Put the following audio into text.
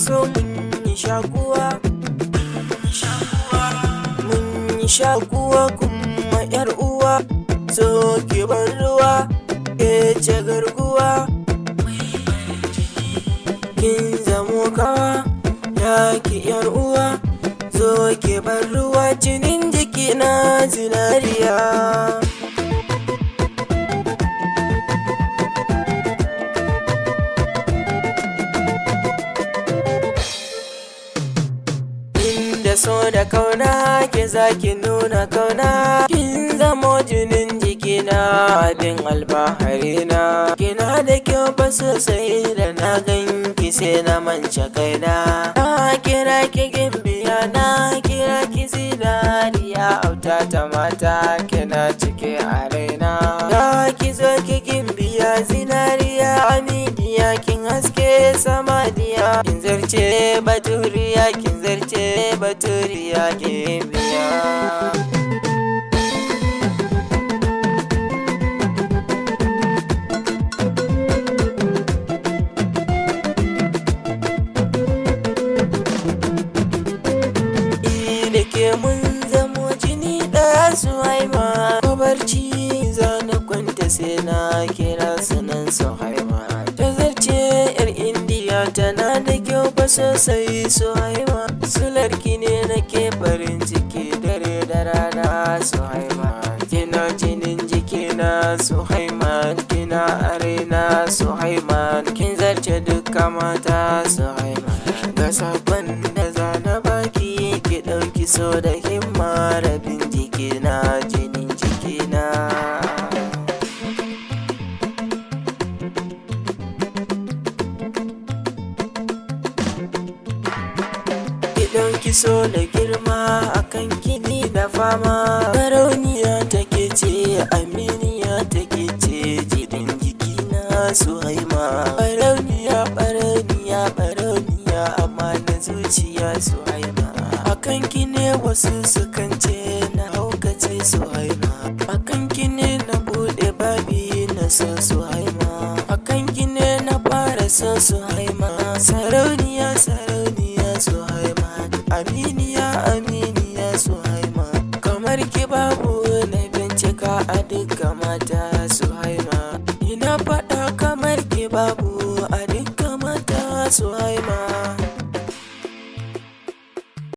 so mun yi shakuwa, mun yi shakuwa kuma yar uwa, so ki bar ruwa ke ce garkuwa, kin zamo kawa ya ki yar uwa, so ki bar ruwa jinin jiki na zinariya. Da so da kauna ke zaki nuna kauna, kin zamo jinin jikina abin alfaharina. Kina da kyau ba sosai da na ganki sai na mance kaina. Na kira ki gimbiya, na kira ki zinariya, auta ta mata kina cike a raina. Da ki zo ki gimbiya zinariya, aminiya kin haske samaniya, kin zarce baturiya, kin zarce baturiya gimbiya. Da ke mun zamo jini ɗaya Suhaima, ko barci zana kwanta sai na kira sunan Suhaima. Ta zarce yar indiya tana da kyau ba sosai Suhaima, sularki ne nake farin ciki dare da rana Suhaima. Kina jinin jikina Suhaima, kina arena Suhaima, kin zarce duka mata Suhaima. Ga sakon da zana baki ki ɗauki so da himma, rabin jikina jinin jikina. Ɗauki so da girma akan kini da fama, barauniya take ce aminiya take ce jinin jikina Suhaima. Barauniya barauniya barauniya amma na zuciya Suhaima. Akan kine wasu sukan ce na haukace Suhaima, akan kine na bude babi na so Suhaima, akan kine na fara so Suhaima. Sarauniya sarauniya Suhaima, aminiya aminiya Suhaima, kamar ki babu na bincika a duka mata Suhaima. Ina faɗa kamar ki babu a duka mata Suhaima.